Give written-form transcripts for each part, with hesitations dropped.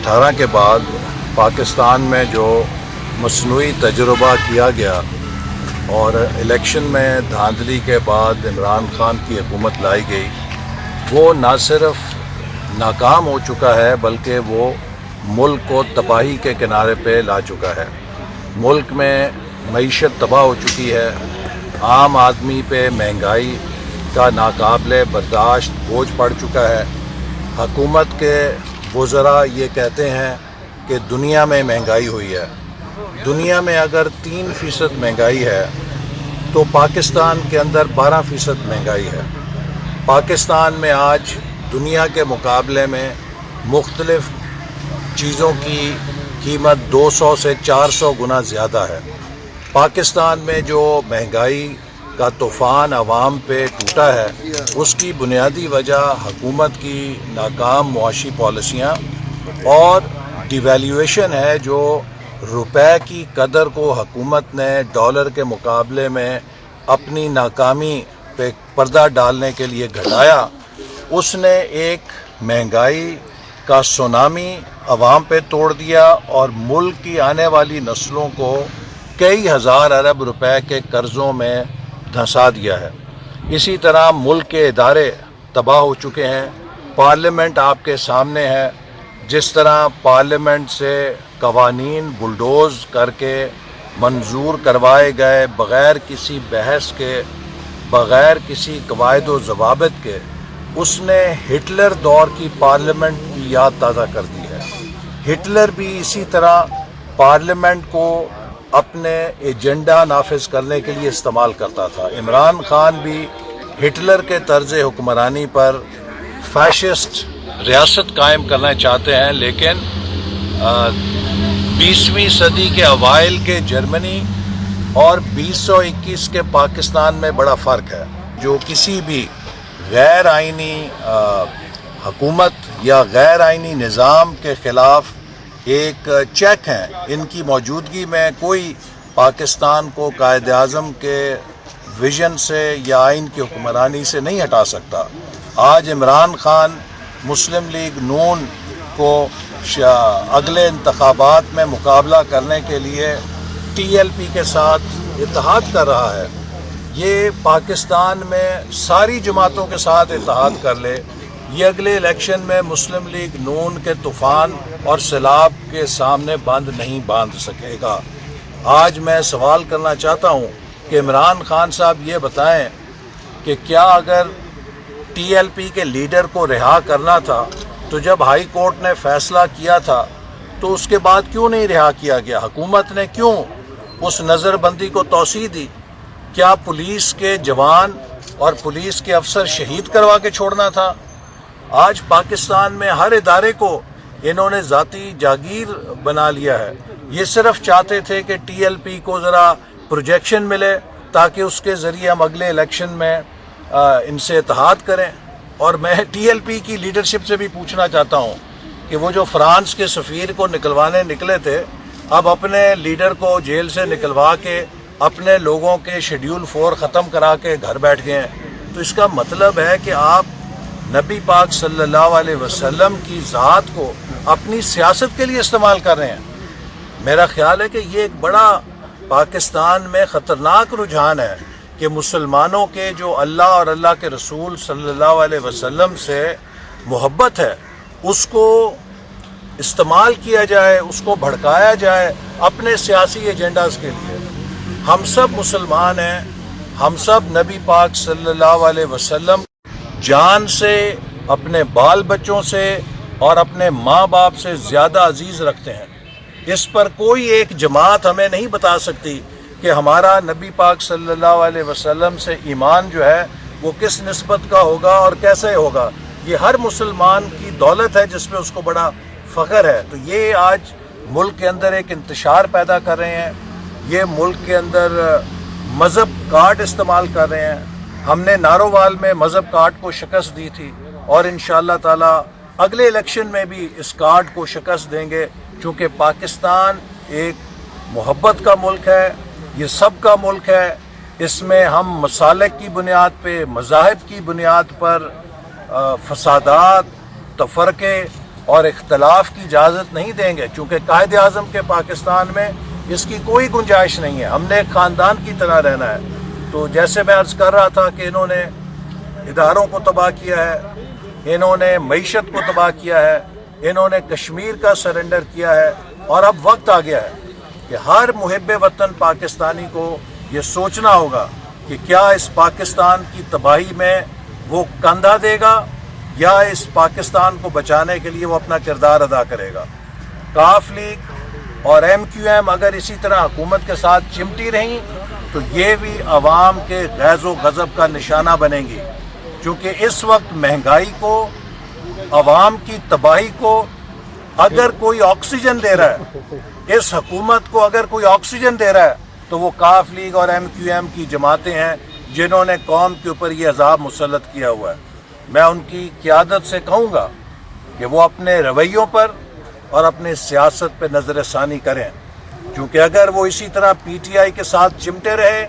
2018 کے بعد پاکستان میں جو مصنوعی تجربہ کیا گیا اور الیکشن میں دھاندلی کے بعد عمران خان کی حکومت لائی گئی، وہ نہ صرف ناکام ہو چکا ہے بلکہ وہ ملک کو تباہی کے کنارے پہ لا چکا ہے۔ ملک میں معیشت تباہ ہو چکی ہے، عام آدمی پہ مہنگائی کا ناقابل برداشت بوجھ پڑ چکا ہے۔ حکومت کے وزراء یہ کہتے ہیں کہ دنیا میں مہنگائی ہوئی ہے۔ دنیا میں اگر 3% مہنگائی ہے تو پاکستان کے اندر 12% مہنگائی ہے۔ پاکستان میں آج دنیا کے مقابلے میں مختلف چیزوں کی قیمت 200 سے 400 گنا زیادہ ہے۔ پاکستان میں جو مہنگائی کا طوفان عوام پہ ٹوٹا ہے، اس کی بنیادی وجہ حکومت کی ناکام معاشی پالیسیاں اور ڈیویلیویشن ہے، جو روپے کی قدر کو حکومت نے ڈالر کے مقابلے میں اپنی ناکامی پہ پردہ ڈالنے کے لیے گھٹایا۔ اس نے ایک مہنگائی کا سونامی عوام پہ توڑ دیا اور ملک کی آنے والی نسلوں کو کئی ہزار ارب روپے کے قرضوں میں دھنسا دیا ہے۔ اسی طرح ملک کے ادارے تباہ ہو چکے ہیں۔ پارلیمنٹ آپ کے سامنے ہے، جس طرح پارلیمنٹ سے قوانین بلڈوز کر کے منظور کروائے گئے بغیر کسی بحث کے، بغیر کسی قواعد و ضوابط کے، اس نے ہٹلر دور کی پارلیمنٹ کی یاد تازہ کر دی ہے۔ ہٹلر بھی اسی طرح پارلیمنٹ کو اپنے ایجنڈا نافذ کرنے کے لیے استعمال کرتا تھا۔ عمران خان بھی ہٹلر کے طرز حکمرانی پر فیشسٹ ریاست قائم کرنا چاہتے ہیں، لیکن 20ویں صدی کے اوائل کے جرمنی اور 2021 کے پاکستان میں بڑا فرق ہے۔ جو کسی بھی غیر آئینی حکومت یا غیر آئینی نظام کے خلاف ایک چیک ہیں، ان کی موجودگی میں کوئی پاکستان کو قائد اعظم کے ویژن سے یا آئین کی حکمرانی سے نہیں ہٹا سکتا۔ آج عمران خان مسلم لیگ نون کو اگلے انتخابات میں مقابلہ کرنے کے لیے TLP کے ساتھ اتحاد کر رہا ہے۔ یہ پاکستان میں ساری جماعتوں کے ساتھ اتحاد کر لے، یہ اگلے الیکشن میں مسلم لیگ نون کے طوفان اور سیلاب کے سامنے بند نہیں باندھ سکے گا۔ آج میں سوال کرنا چاہتا ہوں کہ عمران خان صاحب یہ بتائیں کہ کیا اگر TLP کے لیڈر کو رہا کرنا تھا تو جب ہائی کورٹ نے فیصلہ کیا تھا تو اس کے بعد کیوں نہیں رہا کیا گیا؟ حکومت نے کیوں اس نظر بندی کو توسیع دی؟ کیا پولیس کے جوان اور پولیس کے افسر شہید کروا کے چھوڑنا تھا؟ آج پاکستان میں ہر ادارے کو انہوں نے ذاتی جاگیر بنا لیا ہے۔ یہ صرف چاہتے تھے کہ TLP کو ذرا پروجیکشن ملے تاکہ اس کے ذریعے ہم اگلے الیکشن میں ان سے اتحاد کریں۔ اور میں TLP کی لیڈرشپ سے بھی پوچھنا چاہتا ہوں کہ وہ جو فرانس کے سفیر کو نکلوانے نکلے تھے، اب اپنے لیڈر کو جیل سے نکلوا کے اپنے لوگوں کے شیڈیول 4 ختم کرا کے گھر بیٹھ گئے ہیں۔ تو اس کا مطلب ہے کہ آپ نبی پاک صلی اللہ علیہ وسلم کی ذات کو اپنی سیاست کے لیے استعمال کر رہے ہیں۔ میرا خیال ہے کہ یہ ایک بڑا پاکستان میں خطرناک رجحان ہے کہ مسلمانوں کے جو اللہ اور اللہ کے رسول صلی اللہ علیہ وسلم سے محبت ہے، اس کو استعمال کیا جائے، اس کو بھڑکایا جائے اپنے سیاسی ایجنڈاز کے لیے۔ ہم سب مسلمان ہیں، ہم سب نبی پاک صلی اللہ علیہ وسلم جان سے، اپنے بال بچوں سے اور اپنے ماں باپ سے زیادہ عزیز رکھتے ہیں۔ اس پر کوئی ایک جماعت ہمیں نہیں بتا سکتی کہ ہمارا نبی پاک صلی اللہ علیہ وسلم سے ایمان جو ہے وہ کس نسبت کا ہوگا اور کیسے ہوگا۔ یہ ہر مسلمان کی دولت ہے جس پہ اس کو بڑا فخر ہے۔ تو یہ آج ملک کے اندر ایک انتشار پیدا کر رہے ہیں، یہ ملک کے اندر مذہب کارڈ استعمال کر رہے ہیں۔ ہم نے نارووال میں مذہب کارڈ کو شکست دی تھی اور انشاءاللہ تعالی اگلے الیکشن میں بھی اس کارڈ کو شکست دیں گے، چونکہ پاکستان ایک محبت کا ملک ہے، یہ سب کا ملک ہے۔ اس میں ہم مسالک کی بنیاد پہ، مذاہب کی بنیاد پر فسادات، تفرقے اور اختلاف کی اجازت نہیں دیں گے، چونکہ قائد اعظم کے پاکستان میں اس کی کوئی گنجائش نہیں ہے۔ ہم نے ایک خاندان کی طرح رہنا ہے۔ تو جیسے میں عرض کر رہا تھا کہ انہوں نے اداروں کو تباہ کیا ہے، انہوں نے معیشت کو تباہ کیا ہے، انہوں نے کشمیر کا سرنڈر کیا ہے، اور اب وقت آ گیا ہے کہ ہر محب وطن پاکستانی کو یہ سوچنا ہوگا کہ کیا اس پاکستان کی تباہی میں وہ کندھا دے گا یا اس پاکستان کو بچانے کے لیے وہ اپنا کردار ادا کرے گا۔ کاف لیگ اور ایم کیو ایم اگر اسی طرح حکومت کے ساتھ چمٹی رہیں تو یہ بھی عوام کے غیظ و غضب کا نشانہ بنیں گی، کیونکہ اس وقت مہنگائی کو، عوام کی تباہی کو اگر کوئی آکسیجن دے رہا ہے، اس حکومت کو اگر کوئی آکسیجن دے رہا ہے تو وہ کاف لیگ اور ایم کیو ایم کی جماعتیں ہیں جنہوں نے قوم کے اوپر یہ عذاب مسلط کیا ہوا ہے۔ میں ان کی قیادت سے کہوں گا کہ وہ اپنے رویوں پر اور اپنے سیاست پہ نظر ثانی کریں، کیونکہ اگر وہ اسی طرح پی ٹی آئی کے ساتھ چمٹے رہے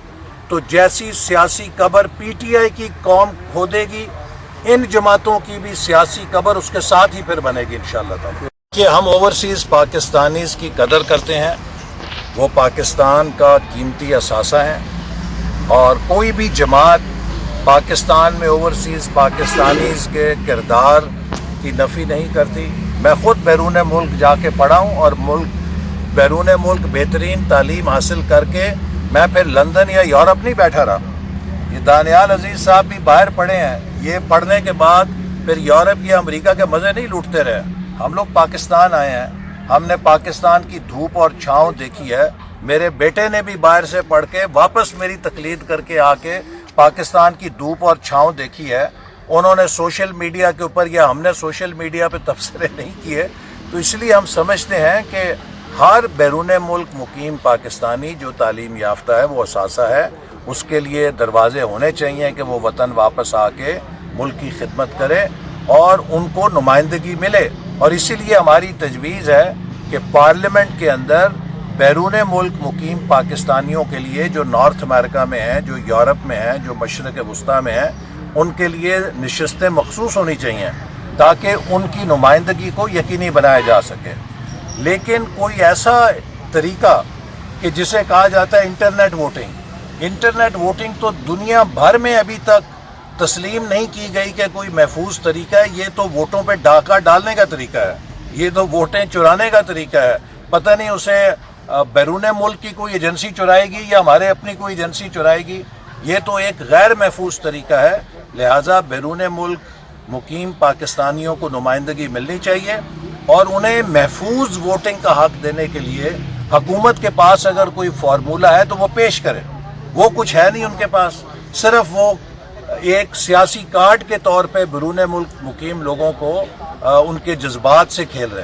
تو جیسی سیاسی قبر پی ٹی آئی کی قوم کھودے گی، ان جماعتوں کی بھی سیاسی قبر اس کے ساتھ ہی پھر بنے گی انشاءاللہ تعالی۔ کہ ہم اوورسیز پاکستانیز کی قدر کرتے ہیں، وہ پاکستان کا قیمتی اثاثہ ہیں، اور کوئی بھی جماعت پاکستان میں اوورسیز پاکستانیز کے کردار کی نفی نہیں کرتی۔ میں خود بیرون ملک جا کے پڑھا ہوں، اور بیرون ملک بہترین تعلیم حاصل کر کے میں پھر لندن یا یورپ نہیں بیٹھا رہا۔ یہ دانیال عزیز صاحب بھی باہر پڑھے ہیں، یہ پڑھنے کے بعد پھر یورپ یا امریکہ کے مزے نہیں لوٹتے رہے۔ ہم لوگ پاکستان آئے ہیں، ہم نے پاکستان کی دھوپ اور چھاؤں دیکھی ہے۔ میرے بیٹے نے بھی باہر سے پڑھ کے واپس میری تقلید کر کے آ کے پاکستان کی دھوپ اور چھاؤں دیکھی ہے۔ انہوں نے سوشل میڈیا کے اوپر یا ہم نے سوشل میڈیا پہ تبصرے نہیں کیے، تو اس لیے ہم سمجھتے ہیں کہ ہر بیرون ملک مقیم پاکستانی جو تعلیم یافتہ ہے وہ اثاثہ ہے، اس کے لیے دروازے ہونے چاہیے کہ وہ وطن واپس آ کے ملک کی خدمت کرے اور ان کو نمائندگی ملے۔ اور اسی لیے ہماری تجویز ہے کہ پارلیمنٹ کے اندر بیرون ملک مقیم پاکستانیوں کے لیے جو نارتھ امریکہ میں ہیں، جو یورپ میں ہیں، جو مشرق وسطیٰ میں ہیں، ان کے لیے نشستیں مخصوص ہونی چاہیے تاکہ ان کی نمائندگی کو یقینی بنایا جا سکے۔ لیکن کوئی ایسا طریقہ کہ جسے کہا جاتا ہے انٹرنیٹ ووٹنگ تو دنیا بھر میں ابھی تک تسلیم نہیں کی گئی کہ کوئی محفوظ طریقہ ہے۔ یہ تو ووٹوں پہ ڈاکہ ڈالنے کا طریقہ ہے، یہ تو ووٹیں چرانے کا طریقہ ہے۔ پتہ نہیں اسے بیرون ملک کی کوئی ایجنسی چرائے گی یا ہمارے اپنی کوئی ایجنسی چرائے گی۔ یہ تو ایک غیر محفوظ طریقہ ہے، لہٰذا بیرون ملک مقیم پاکستانیوں کو نمائندگی ملنی چاہیے، اور انہیں محفوظ ووٹنگ کا حق دینے کے لیے حکومت کے پاس اگر کوئی فارمولہ ہے تو وہ پیش کرے۔ وہ کچھ ہے نہیں ان کے پاس، صرف وہ ایک سیاسی کارڈ کے طور پہ بیرون ملک مقیم لوگوں کو ان کے جذبات سے کھیل رہے ہیں۔